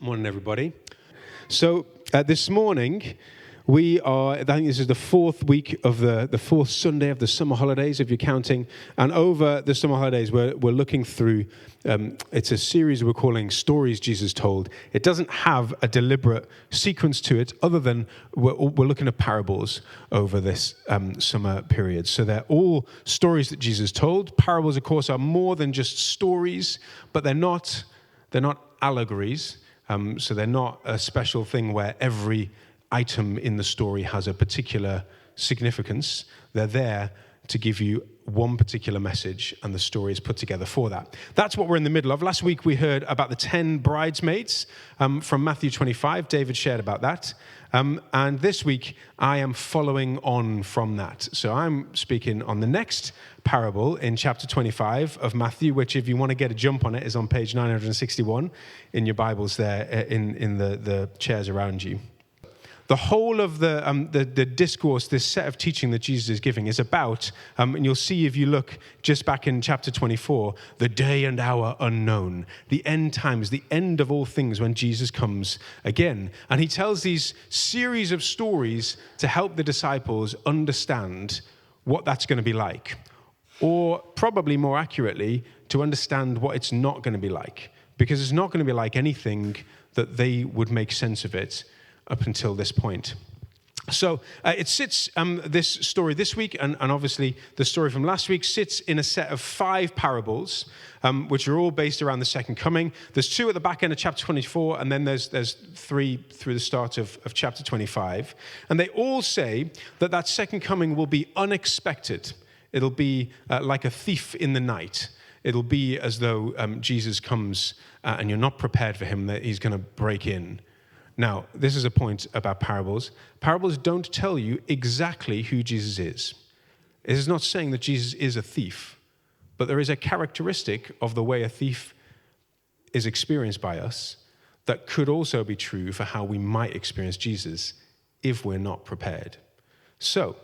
Morning, everybody. So this morning, I think this is the fourth week of the fourth Sunday of the summer holidays, if you're counting. And over the summer holidays, we're looking through, it's a series we're calling Stories Jesus Told. It doesn't have a deliberate sequence to it, other than we're looking at parables over this summer period. So they're all stories that Jesus told. Parables, of course, are more than just stories, but they're not allegories. So they're not a special thing where every item in the story has a particular significance. They're there to give you one particular message, and the story is put together for that. That's what we're in the middle of. Last week we heard about the 10 bridesmaids from Matthew 25. David shared about that. And this week I am following on from that. So I'm speaking on the next parable in chapter 25 of Matthew, which, if you want to get a jump on it, is on page 961 in your Bibles there in the chairs around you. The whole of the discourse, this set of teaching that Jesus is giving, is about, and you'll see if you look just back in chapter 24, the day and hour unknown, the end times, the end of all things when Jesus comes again. And he tells these series of stories to help the disciples understand what that's going to be like, or probably more accurately, to understand what it's not going to be like, because it's not going to be like anything that they would make sense of it up until this point. So it sits, this story this week, and obviously the story from last week, sits in a set of 5 parables, which are all based around the second coming. There's 2 at the back end of chapter 24, and then there's 3 through the start of chapter 25. And they all say that second coming will be unexpected. It'll be like a thief in the night. It'll be as though Jesus comes and you're not prepared for him, that he's going to break in. Now, this is a point about parables. Parables don't tell you exactly who Jesus is. It is not saying that Jesus is a thief, but there is a characteristic of the way a thief is experienced by us that could also be true for how we might experience Jesus if we're not prepared. So,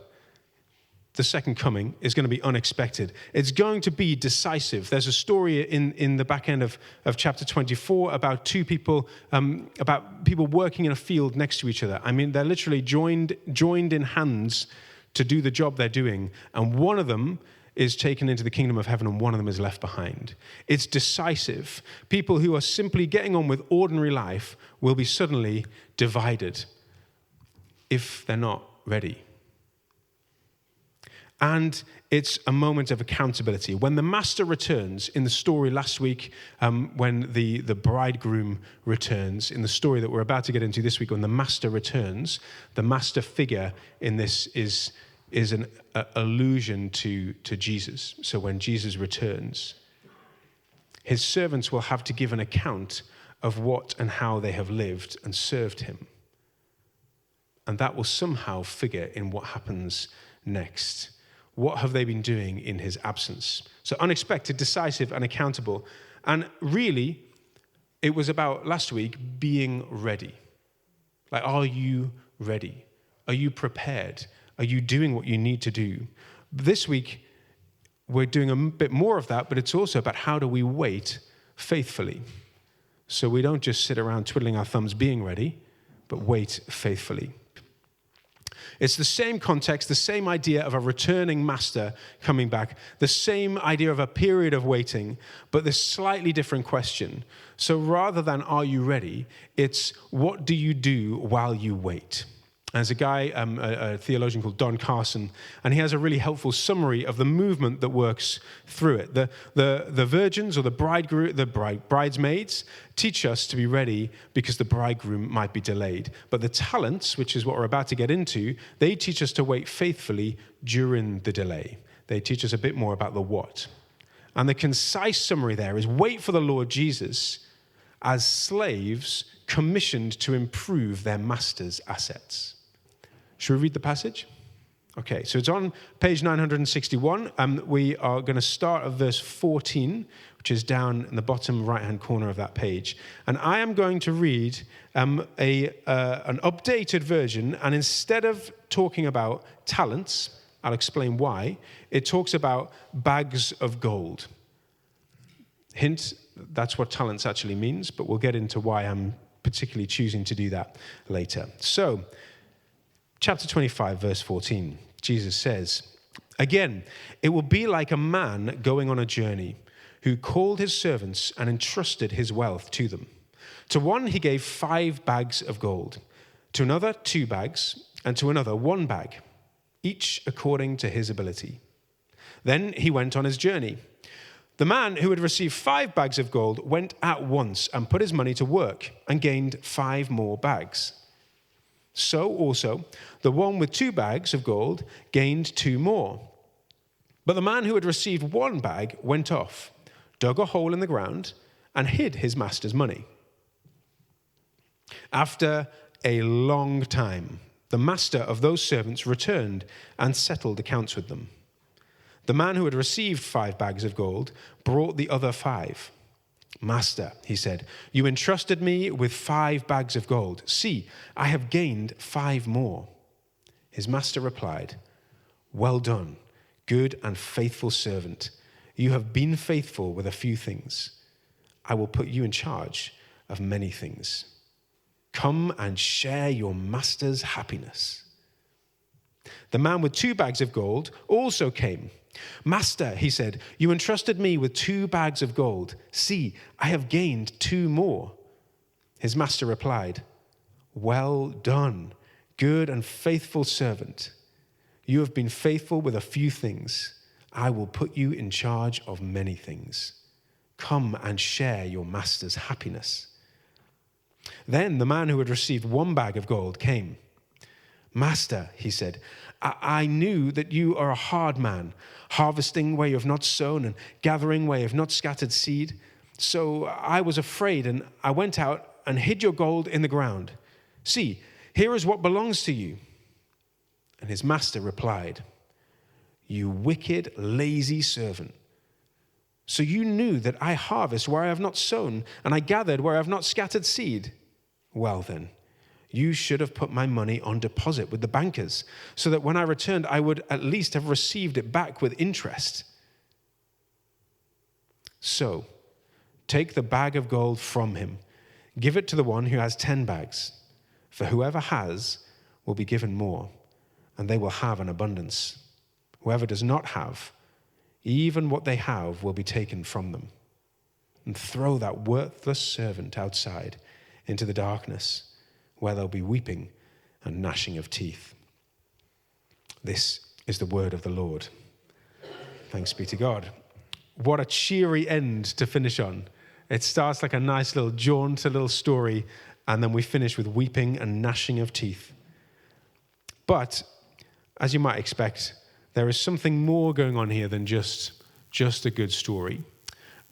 the second coming is going to be unexpected. It's going to be decisive. There's a story in the back end of chapter 24 about 2 people, about people working in a field next to each other. I mean, they're literally joined in hands to do the job they're doing, and one of them is taken into the kingdom of heaven and one of them is left behind. It's decisive. People who are simply getting on with ordinary life will be suddenly divided if they're not ready. And it's a moment of accountability. When the master returns, in the story last week, when the bridegroom returns, in the story that we're about to get into this week, when the master returns, the master figure in this is an allusion to Jesus. So when Jesus returns, his servants will have to give an account of what and how they have lived and served him. And that will somehow figure in what happens next. What have they been doing in his absence? So unexpected, decisive, and accountable. And really, it was about last week being ready. Like, are you ready? Are you prepared? Are you doing what you need to do? This week, we're doing a bit more of that, but it's also about how do we wait faithfully. So we don't just sit around twiddling our thumbs being ready, but wait faithfully. It's the same context, the same idea of a returning master coming back, the same idea of a period of waiting, but this slightly different question. So rather than are you ready, it's what do you do while you wait? There's a guy, a theologian called Don Carson, and he has a really helpful summary of the movement that works through it. The virgins or the bridesmaids teach us to be ready because the bridegroom might be delayed. But the talents, which is what we're about to get into, they teach us to wait faithfully during the delay. They teach us a bit more about the what. And the concise summary there is wait for the Lord Jesus as slaves commissioned to improve their master's assets. Should we read the passage? Okay, so it's on page 961. We are going to start at verse 14, which is down in the bottom right-hand corner of that page. And I am going to read an updated version, and instead of talking about talents, I'll explain why, it talks about bags of gold. Hint, that's what talents actually means, but we'll get into why I'm particularly choosing to do that later. So, chapter 25, verse 14, Jesus says, "Again, it will be like a man going on a journey who called his servants and entrusted his wealth to them. To one he gave 5 bags of gold, to another 2 bags, and to another 1 bag, each according to his ability. Then he went on his journey. The man who had received 5 bags of gold went at once and put his money to work and gained 5 more bags. So also, the one with 2 bags of gold gained 2 more. But the man who had received 1 bag went off, dug a hole in the ground, and hid his master's money. After a long time, the master of those servants returned and settled accounts with them. The man who had received 5 bags of gold brought the other 5. 'Master,' he said, 'you entrusted me with 5 bags of gold. See, I have gained 5 more.' His master replied, 'Well done, good and faithful servant. You have been faithful with a few things. I will put you in charge of many things. Come and share your master's happiness.' The man with 2 bags of gold also came. 'Master,' he said, 'you entrusted me with 2 bags of gold. See, I have gained 2 more.' His master replied, 'Well done, good and faithful servant. You have been faithful with a few things. I will put you in charge of many things. Come and share your master's happiness.' Then the man who had received 1 bag of gold came. 'Master,' he said, I knew that you are a hard man, harvesting where you have not sown and gathering where you have not scattered seed. So I was afraid, and I went out and hid your gold in the ground. See, here is what belongs to you.' And his master replied, 'You wicked, lazy servant. So you knew that I harvest where I have not sown, and I gathered where I have not scattered seed. Well then, you should have put my money on deposit with the bankers, so that when I returned, I would at least have received it back with interest. So take the bag of gold from him, give it to the one who has 10 bags. For whoever has will be given more, and they will have an abundance. Whoever does not have, even what they have will be taken from them. And throw that worthless servant outside into the darkness, where there'll be weeping and gnashing of teeth.' This is the word of the Lord. Thanks be to God." What a cheery end to finish on. It starts like a nice little jaunt, a little story, and then we finish with weeping and gnashing of teeth. But, as you might expect, there is something more going on here than just a good story.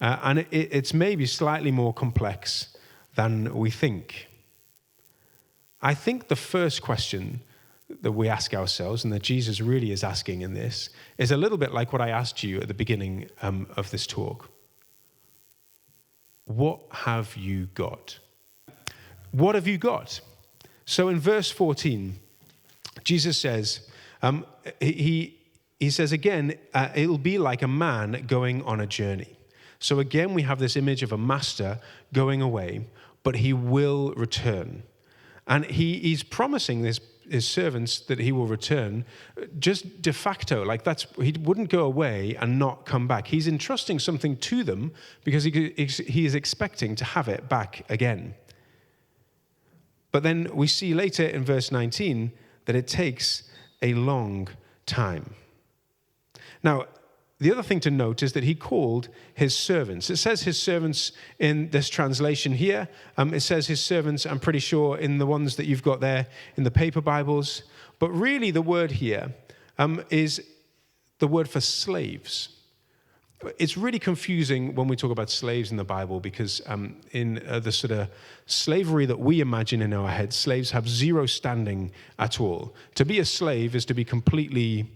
And it's maybe slightly more complex than we think. I think the first question that we ask ourselves, and that Jesus really is asking in this, is a little bit like what I asked you at the beginning of this talk. What have you got? What have you got? So in verse 14, Jesus says, he says again, it'll be like a man going on a journey. So again, we have this image of a master going away, but he will return. And he's promising his servants that he will return just de facto. Like he wouldn't go away and not come back. He's entrusting something to them because he is expecting to have it back again. But then we see later in verse 19 that it takes a long time. Now, the other thing to note is that he called his servants. It says his servants in this translation here. It says his servants, I'm pretty sure, in the ones that you've got there in the paper Bibles. But really the word here is the word for slaves. It's really confusing when we talk about slaves in the Bible because in the sort of slavery that we imagine in our heads, slaves have zero standing at all. To be a slave is to be completely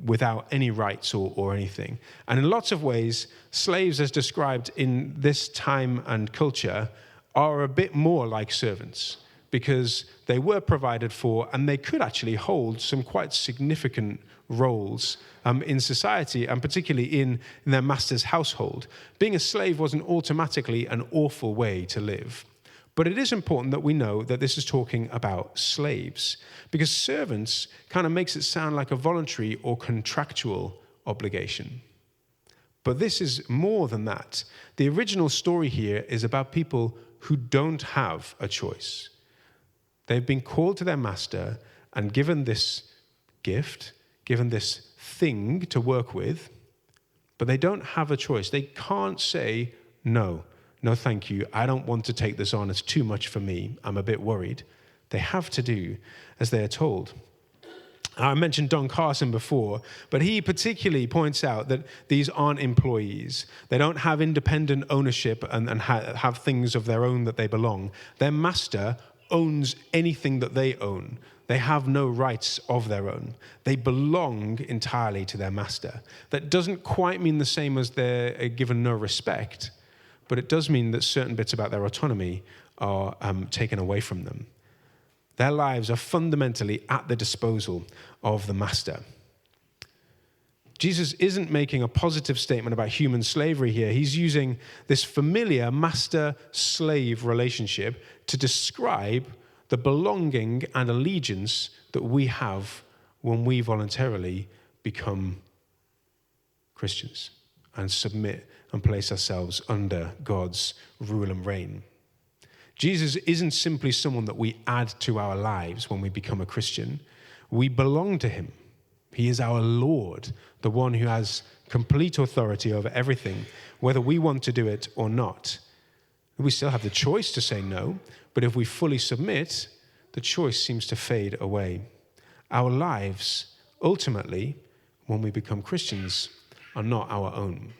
without any rights or anything. And in lots of ways, slaves as described in this time and culture are a bit more like servants because they were provided for and they could actually hold some quite significant roles in society and particularly in their master's household. Being a slave wasn't automatically an awful way to live. But it is important that we know that this is talking about slaves, because servants kind of makes it sound like a voluntary or contractual obligation. But this is more than that. The original story here is about people who don't have a choice. They've been called to their master and given this gift, given this thing to work with, but they don't have a choice. They can't say, no, thank you. I don't want to take this on. It's too much for me. I'm a bit worried. They have to do as they are told. I mentioned Don Carson before, but he particularly points out that these aren't employees. They don't have independent ownership and have things of their own that they belong. Their master owns anything that they own. They have no rights of their own. They belong entirely to their master. That doesn't quite mean the same as they're given no respect, but it does mean that certain bits about their autonomy are taken away from them. Their lives are fundamentally at the disposal of the master. Jesus isn't making a positive statement about human slavery here. He's using this familiar master-slave relationship to describe the belonging and allegiance that we have when we voluntarily become Christians and submit and place ourselves under God's rule and reign. Jesus isn't simply someone that we add to our lives when we become a Christian. We belong to him. He is our Lord, the one who has complete authority over everything, whether we want to do it or not. We still have the choice to say no, but if we fully submit, the choice seems to fade away. Our lives, ultimately, when we become Christians, are not our own.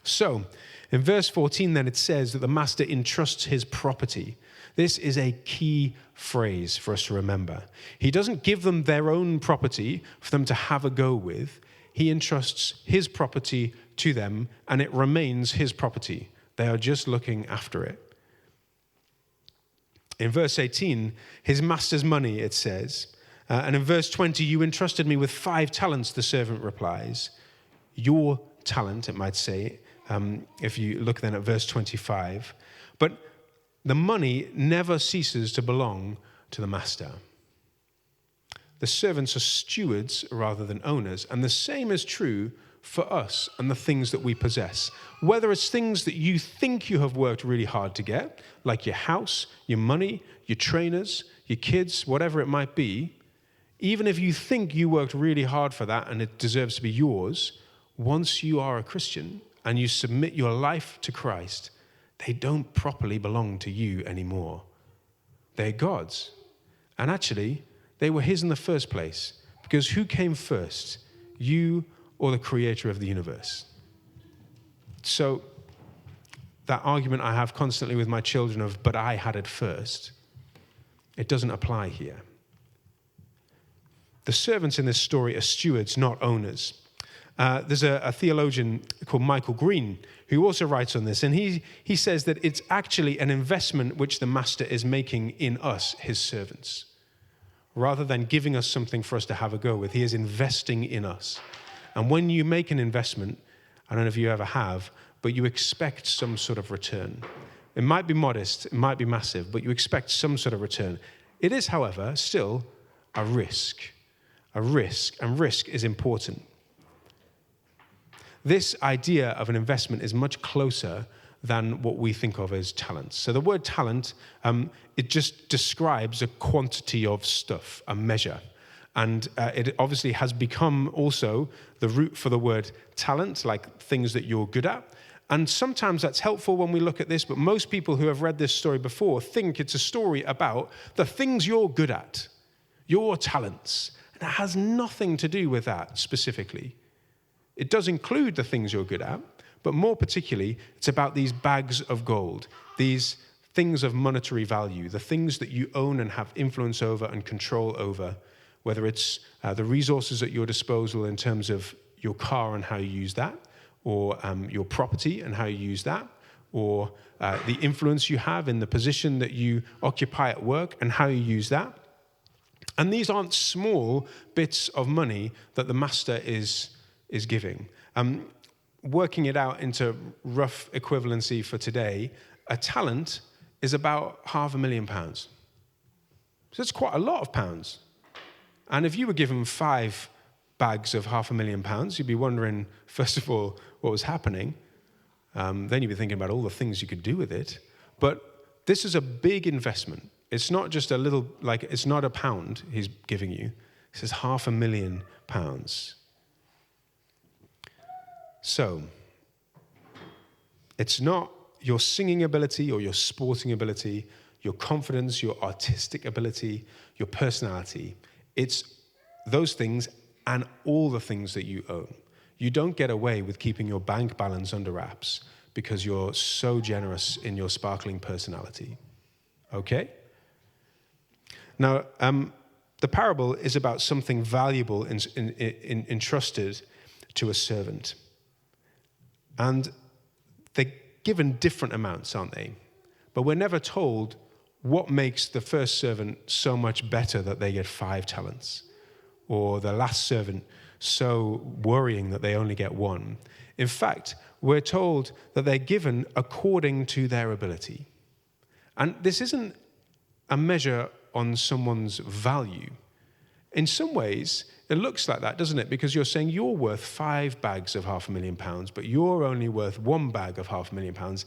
So, in verse 14, then, it says that the master entrusts his property. This is a key phrase for us to remember. He doesn't give them their own property for them to have a go with. He entrusts his property to them, and it remains his property. They are just looking after it. In verse 18, his master's money, it says. And in verse 20, you entrusted me with 5 talents, the servant replies. Your talent, it might say, if you look then at verse 25. But the money never ceases to belong to the master. The servants are stewards rather than owners, and the same is true for us and the things that we possess. Whether it's things that you think you have worked really hard to get, like your house, your money, your trainers, your kids, whatever it might be, even if you think you worked really hard for that and it deserves to be yours, once you are a Christian and you submit your life to Christ, they don't properly belong to you anymore. They're God's. And actually, they were his in the first place, because who came first, you or the creator of the universe? So that argument I have constantly with my children of, but I had it first, it doesn't apply here. The servants in this story are stewards, not owners. There's a theologian called Michael Green who also writes on this, and he says that it's actually an investment which the master is making in us, his servants. Rather than giving us something for us to have a go with, he is investing in us. And when you make an investment, I don't know if you ever have, but you expect some sort of return. It might be modest, it might be massive, but you expect some sort of return. It is, however, still a risk. And risk is important. This idea of an investment is much closer than what we think of as talents. So the word talent, it just describes a quantity of stuff, a measure. And it obviously has become also the root for the word talent, like things that you're good at. And sometimes that's helpful when we look at this, but most people who have read this story before think it's a story about the things you're good at, your talents. And it has nothing to do with that specifically. It does include the things you're good at, but more particularly, it's about these bags of gold, these things of monetary value, the things that you own and have influence over and control over, whether it's the resources at your disposal in terms of your car and how you use that, or your property and how you use that, or the influence you have in the position that you occupy at work and how you use that. And these aren't small bits of money that the master is giving. Working it out into rough equivalency for today, a talent is about £500,000. So it's quite a lot of pounds. And if you were given 5 bags of £500,000, you'd be wondering, first of all, what was happening. Then you'd be thinking about all the things you could do with it. But this is a big investment. It's not just a little, like, it's not a pound he's giving you. He says £500,000. So, it's not your singing ability or your sporting ability, your confidence, your artistic ability, your personality. It's those things and all the things that you own. You don't get away with keeping your bank balance under wraps because you're so generous in your sparkling personality. Okay? Now, the parable is about something valuable entrusted to a servant. And they're given different amounts, aren't they? But we're never told what makes the first servant so much better that they get 5 talents, or the last servant so worrying that they only get 1. In fact, we're told that they're given according to their ability. And this isn't a measure on someone's value. In some ways, it looks like that, doesn't it? Because you're saying you're worth 5 bags of £500,000, but you're only worth 1 bag of £500,000.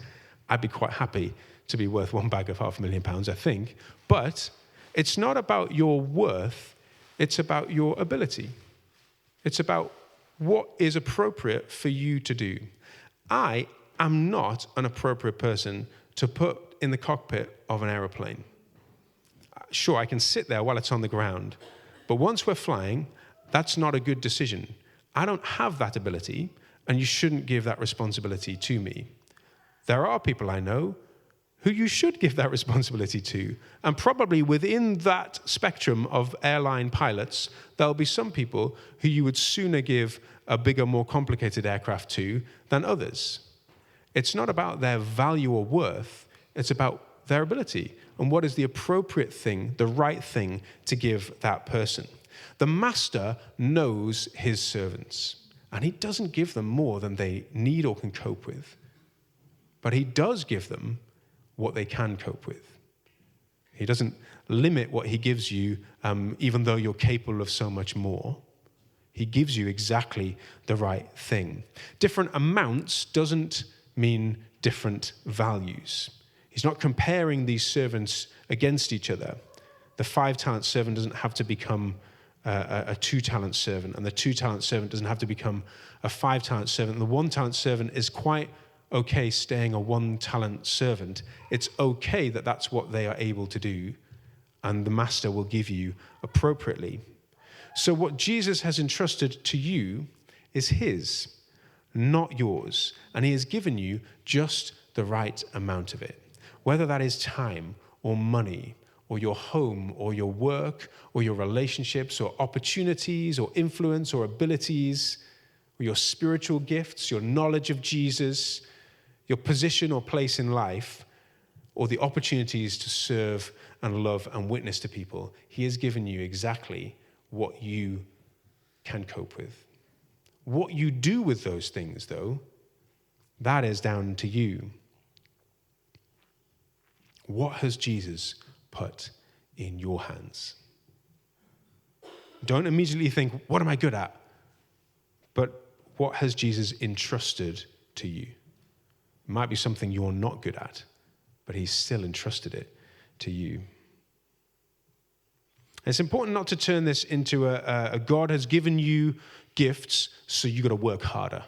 I'd be quite happy to be worth 1 bag of £500,000, I think. But it's not about your worth, it's about your ability. It's about what is appropriate for you to do. I am not an appropriate person to put in the cockpit of an aeroplane. Sure, I can sit there while it's on the ground, but once we're flying, that's not a good decision. I don't have that ability, and you shouldn't give that responsibility to me. There are people I know who you should give that responsibility to, and probably within that spectrum of airline pilots, there'll be some people who you would sooner give a bigger, more complicated aircraft to than others. It's not about their value or worth, it's about their ability and what is the appropriate thing, the right thing to give that person. The master knows his servants, and he doesn't give them more than they need or can cope with. But he does give them what they can cope with. He doesn't limit what he gives you, even though you're capable of so much more. He gives you exactly the right thing. Different amounts doesn't mean different values. He's not comparing these servants against each other. The 5-talent servant doesn't have to become a 2-talent servant, and the 2-talent servant doesn't have to become a 5-talent servant. The 1-talent servant is quite okay staying a 1-talent servant. It's okay that that's what they are able to do, and the master will give you appropriately. So what Jesus has entrusted to you is his, not yours, and he has given you just the right amount of it. Whether that is time or money or your home or your work or your relationships or opportunities or influence or abilities or your spiritual gifts, your knowledge of Jesus, your position or place in life, or the opportunities to serve and love and witness to people, he has given you exactly what you can cope with. What you do with those things, though, that is down to you. What has Jesus put in your hands? Don't immediately think, what am I good at? But what has Jesus entrusted to you? It might be something you're not good at, but he's still entrusted it to you. It's important not to turn this into a God has given you gifts, so you got to work harder.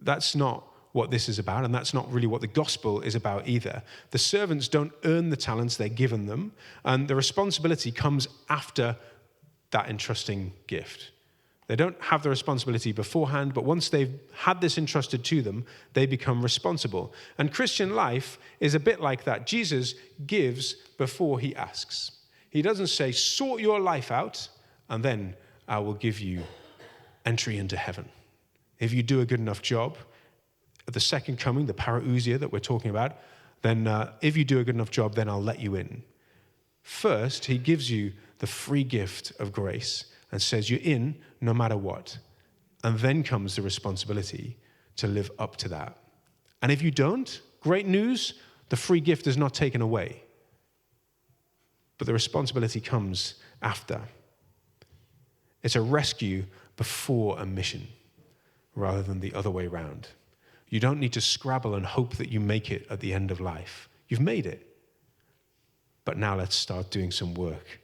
That's not what this is about, and that's not really what the gospel is about either. The servants don't earn the talents, they're given them, and the responsibility comes after that entrusting gift. They don't have the responsibility beforehand, but once they've had this entrusted to them, they become responsible. And Christian life is a bit like that. Jesus gives before he asks. He doesn't say, sort your life out, and then I will give you entry into heaven. If you do a good enough job, at the second coming, the parousia that we're talking about, then if you do a good enough job, then I'll let you in. First, he gives you the free gift of grace and says you're in no matter what. And then comes the responsibility to live up to that. And if you don't, great news, The free gift is not taken away. But the responsibility comes after. It's a rescue before a mission rather than the other way around. You don't need to scrabble and hope that you make it at the end of life. You've made it. But now let's start doing some work.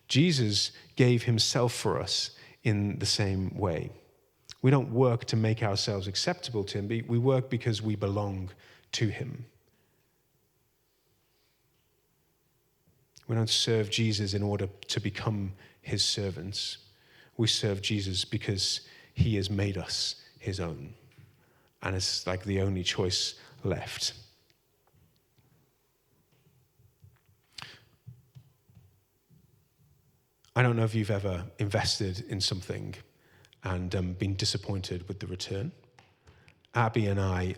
Jesus gave himself for us in the same way. We don't work to make ourselves acceptable to him. We work because we belong to him. We don't serve Jesus in order to become his servants. We serve Jesus because he has made us his own. And it's like the only choice left. I don't know if you've ever invested in something and been disappointed with the return. Abby and I,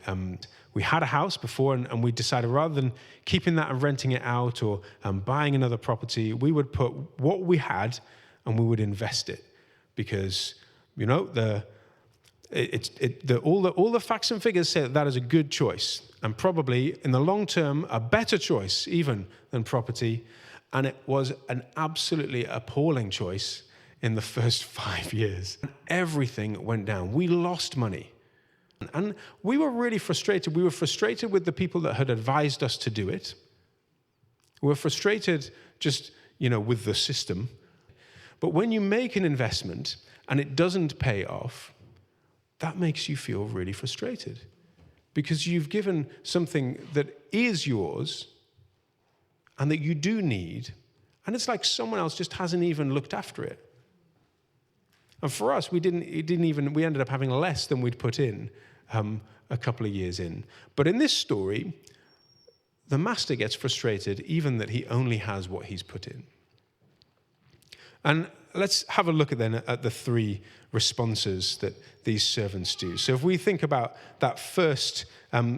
we had a house before and we decided rather than keeping that and renting it out or buying another property, we would put what we had and we would invest it because, you know, all the facts and figures say that is a good choice and probably in the long term a better choice even than property. And it was an absolutely appalling choice in the first 5 years. Everything went down. We lost money. And we were really frustrated. We were frustrated with the people that had advised us to do it. We were frustrated just, with the system. But when you make an investment and it doesn't pay off, that makes you feel really frustrated because you've given something that is yours and that you do need, and it's like someone else just hasn't even looked after it. And for us, we ended up having less than we'd put in a couple of years in. But in this story, the master gets frustrated even that he only has what he's put in. And let's have a look then at the three responses that these servants do. So if we think about that first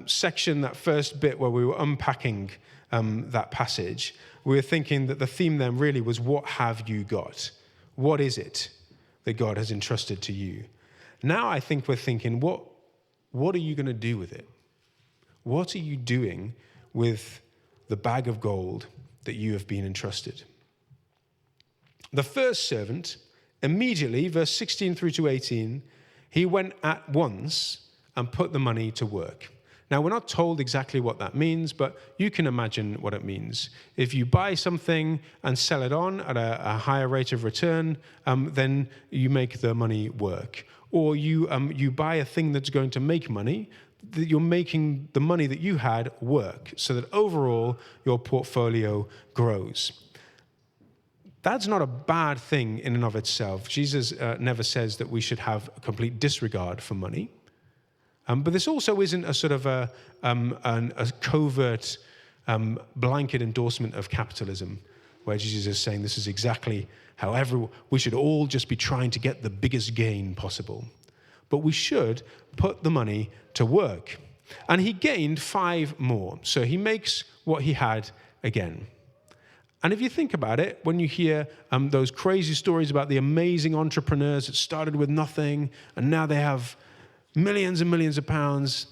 section, that first bit where we were unpacking that passage, we were thinking that the theme then really was, what have you got? What is it that God has entrusted to you? Now I think we're thinking, what are you going to do with it? What are you doing with the bag of gold that you have been entrusted? The first servant, immediately, verse 16 through to 18, he went at once and put the money to work. Now, we're not told exactly what that means, but you can imagine what it means. If you buy something and sell it on at a higher rate of return, then you make the money work. Or you buy a thing that's going to make money, that you're making the money that you had work, so that overall your portfolio grows. That's not a bad thing in and of itself. Jesus never says that we should have a complete disregard for money. But this also isn't a sort of a covert blanket endorsement of capitalism, where Jesus is saying this is exactly how we should all just be trying to get the biggest gain possible. But we should put the money to work. And he gained 5 more. So he makes what he had again. And if you think about it, when you hear those crazy stories about the amazing entrepreneurs that started with nothing and now they have millions and millions of pounds,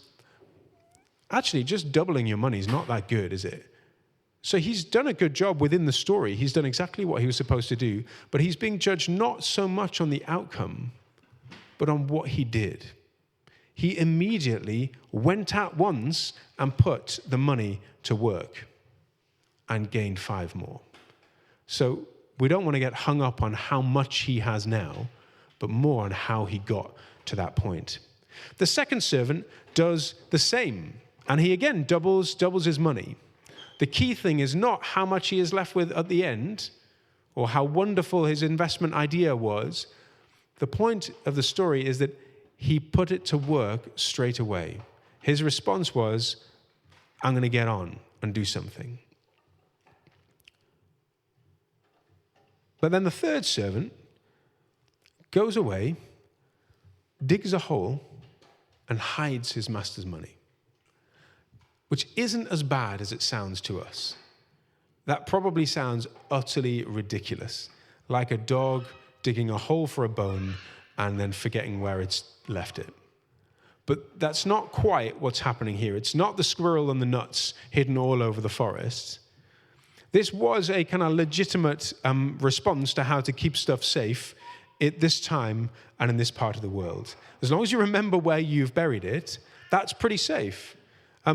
actually just doubling your money is not that good, is it? So he's done a good job within the story. He's done exactly what he was supposed to do, but he's being judged not so much on the outcome, but on what he did. He immediately went at once and put the money to work and gained 5 more. So we don't want to get hung up on how much he has now, but more on how he got to that point. The second servant does the same, and he again doubles his money. The key thing is not how much he is left with at the end or how wonderful his investment idea was. The point of the story is that he put it to work straight away. His response was, I'm going to get on and do something. But then the third servant goes away, digs a hole, and hides his master's money, which isn't as bad as it sounds to us. That probably sounds utterly ridiculous, like a dog digging a hole for a bone and then forgetting where it's left it. But that's not quite what's happening here. It's not the squirrel and the nuts hidden all over the forest. This was a kind of legitimate response to how to keep stuff safe at this time and in this part of the world. As long as you remember where you've buried it, that's pretty safe.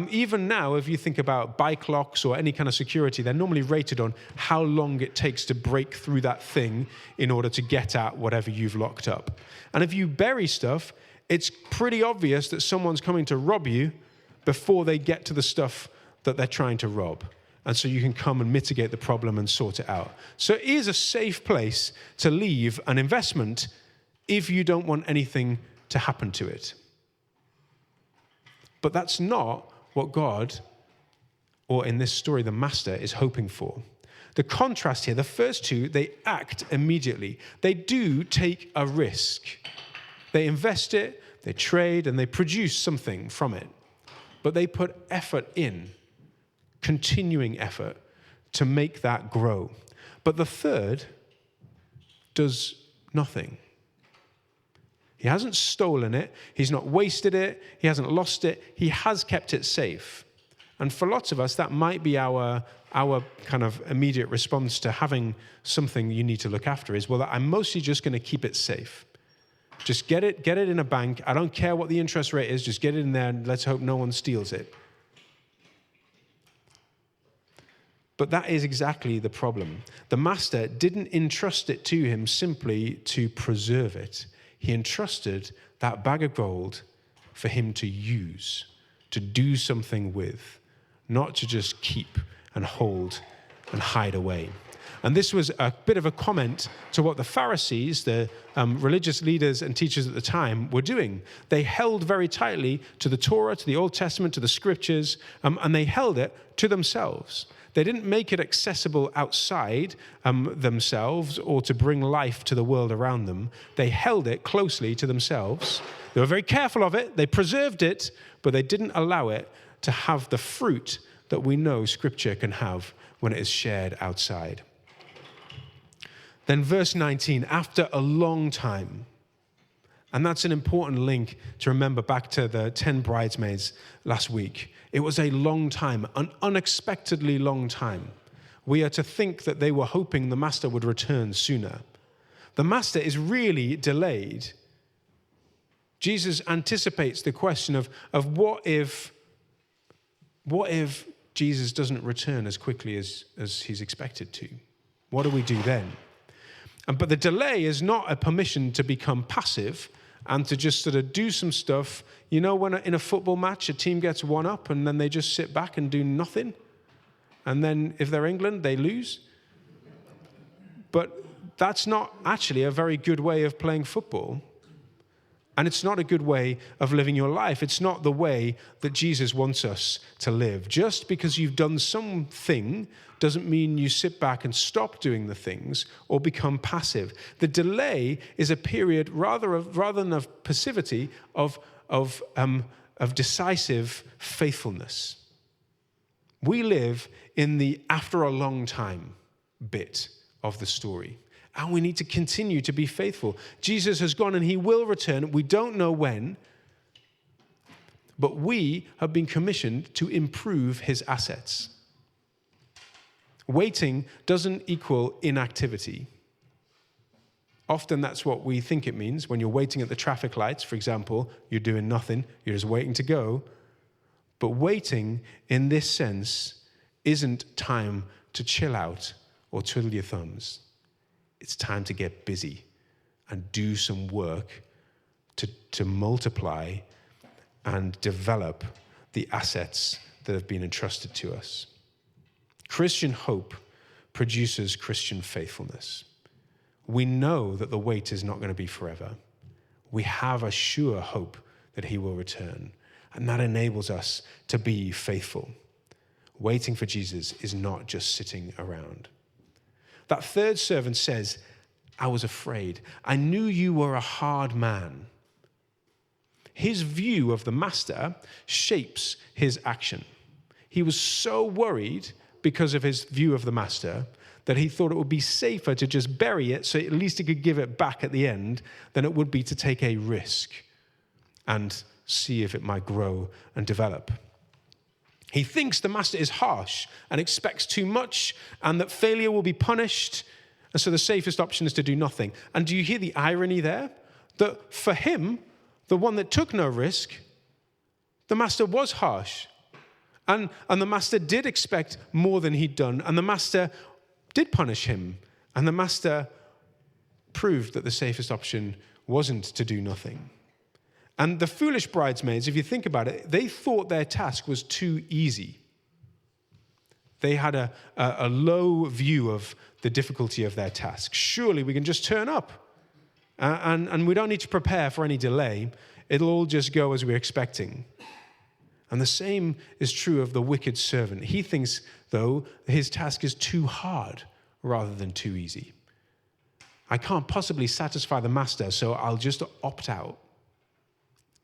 Even now, if you think about bike locks or any kind of security, they're normally rated on how long it takes to break through that thing in order to get at whatever you've locked up. And if you bury stuff, it's pretty obvious that someone's coming to rob you before they get to the stuff that they're trying to rob. And so you can come and mitigate the problem and sort it out. So it is a safe place to leave an investment if you don't want anything to happen to it. But that's not what God, or in this story, the master, is hoping for. The contrast here, the first two, they act immediately. They do take a risk. They invest it, they trade, and they produce something from it. But they put effort in, continuing effort, to make that grow. But the third does nothing. He hasn't stolen it. He's not wasted it. He hasn't lost it. He has kept it safe. And for lots of us, that might be our kind of immediate response to having something you need to look after is, well, I'm mostly just going to keep it safe. Just get it in a bank. I don't care what the interest rate is. Just get it in there and let's hope no one steals it. But that is exactly the problem. The master didn't entrust it to him simply to preserve it. He entrusted that bag of gold for him to use, to do something with, not to just keep and hold and hide away. And this was a bit of a comment to what the Pharisees, the religious leaders and teachers at the time, were doing. They held very tightly to the Torah, to the Old Testament, to the scriptures, and they held it to themselves. They didn't make it accessible outside themselves or to bring life to the world around them. They held it closely to themselves. They were very careful of it. They preserved it, but they didn't allow it to have the fruit that we know Scripture can have when it is shared outside. Then verse 19, after a long time, and that's an important link to remember back to the 10 bridesmaids last week. It was a long time, an unexpectedly long time. We are to think that they were hoping the master would return sooner. The master is really delayed. Jesus anticipates the question of what if Jesus doesn't return as quickly as he's expected to? What do we do then? But the delay is not a permission to become passive and to just sort of do some stuff. You know, when in a football match, a team gets one up and then they just sit back and do nothing. And then if they're England, they lose. But that's not actually a very good way of playing football. And it's not a good way of living your life. It's not the way that Jesus wants us to live. Just because you've done something doesn't mean you sit back and stop doing the things or become passive. The delay is a period rather than of passivity, of decisive faithfulness. We live in the after a long time bit of the story. And we need to continue to be faithful. Jesus has gone and he will return. We don't know when. But we have been commissioned to improve his assets. Waiting doesn't equal inactivity. Often that's what we think it means. When you're waiting at the traffic lights, for example, you're doing nothing. You're just waiting to go. But waiting in this sense isn't time to chill out or twiddle your thumbs. It's time to get busy and do some work to multiply and develop the assets that have been entrusted to us. Christian hope produces Christian faithfulness. We know that the wait is not going to be forever. We have a sure hope that he will return, and that enables us to be faithful. Waiting for Jesus is not just sitting around. That third servant says, I was afraid. I knew you were a hard man. His view of the master shapes his action. He was so worried because of his view of the master that he thought it would be safer to just bury it so at least he could give it back at the end than it would be to take a risk. and see if it might grow and develop. He thinks the master is harsh and expects too much and that failure will be punished. And so the safest option is to do nothing. And do you hear the irony there? That for him, the one that took no risk, the master was harsh. And the master did expect more than he'd done. And the master did punish him. And the master proved that the safest option wasn't to do nothing. And the foolish bridesmaids, if you think about it, they thought their task was too easy. They had a low view of the difficulty of their task. Surely we can just turn up. And we don't need to prepare for any delay. It'll all just go as we're expecting. And the same is true of the wicked servant. He thinks, though, his task is too hard rather than too easy. I can't possibly satisfy the master, so I'll just opt out.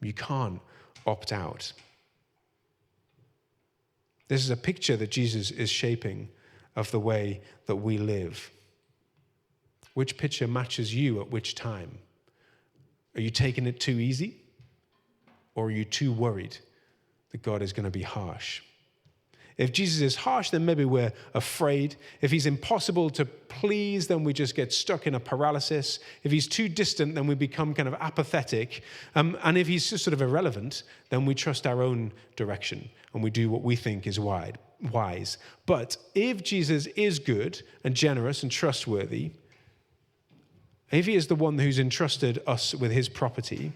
You can't opt out. This is a picture that Jesus is shaping of the way that we live. Which picture matches you at which time? Are you taking it too easy? Or are you too worried that God is going to be harsh? If Jesus is harsh, then maybe we're afraid. If he's impossible to please, then we just get stuck in a paralysis. If he's too distant, then we become kind of apathetic. And if he's just sort of irrelevant, then we trust our own direction and we do what we think is wise. But if Jesus is good and generous and trustworthy, if he is the one who's entrusted us with his property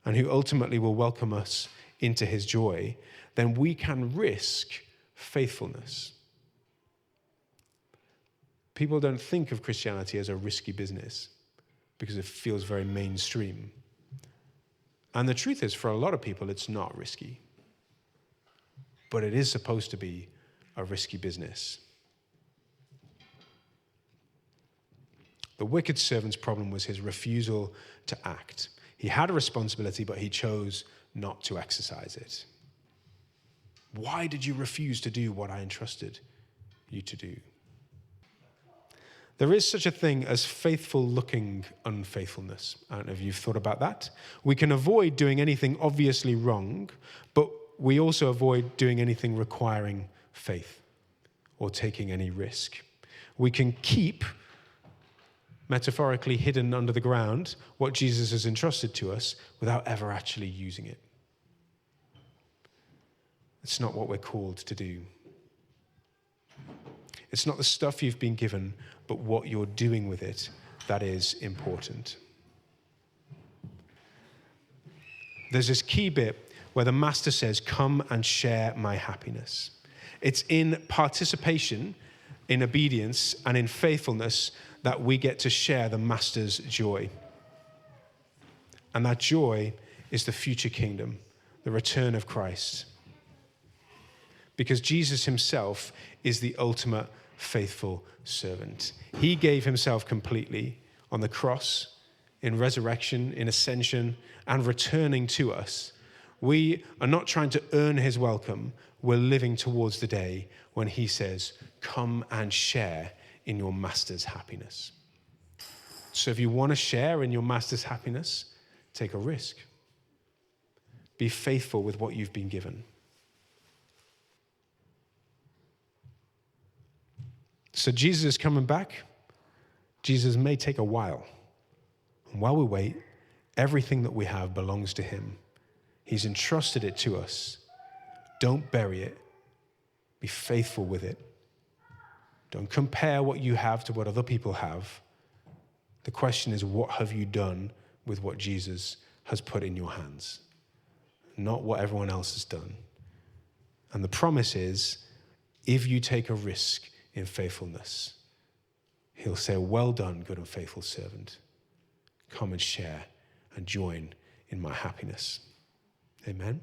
and who ultimately will welcome us into his joy, then we can risk faithfulness. People don't think of Christianity as a risky business because it feels very mainstream. And the truth is, for a lot of people, it's not risky. But it is supposed to be a risky business. The wicked servant's problem was his refusal to act. He had a responsibility, but he chose not to exercise it. Why did you refuse to do what I entrusted you to do? There is such a thing as faithful-looking unfaithfulness. I don't know if you've thought about that. We can avoid doing anything obviously wrong, but we also avoid doing anything requiring faith or taking any risk. We can keep, metaphorically hidden under the ground, what Jesus has entrusted to us without ever actually using it. It's not what we're called to do. It's not the stuff you've been given, but what you're doing with it that is important. There's this key bit where the master says, "Come and share my happiness." It's in participation, in obedience, and in faithfulness that we get to share the master's joy. And that joy is the future kingdom, the return of Christ. Because Jesus himself is the ultimate faithful servant. He gave himself completely on the cross, in resurrection, in ascension, and returning to us. We are not trying to earn his welcome. We're living towards the day when he says, "Come and share in your master's happiness." So if you want to share in your master's happiness, take a risk. Be faithful with what you've been given. So Jesus is coming back. Jesus may take a while. And while we wait, everything that we have belongs to him. He's entrusted it to us. Don't bury it. Be faithful with it. Don't compare what you have to what other people have. The question is, what have you done with what Jesus has put in your hands? Not what everyone else has done. And the promise is, if you take a risk in faithfulness, he'll say, "Well done, good and faithful servant. Come and share and join in my happiness." Amen.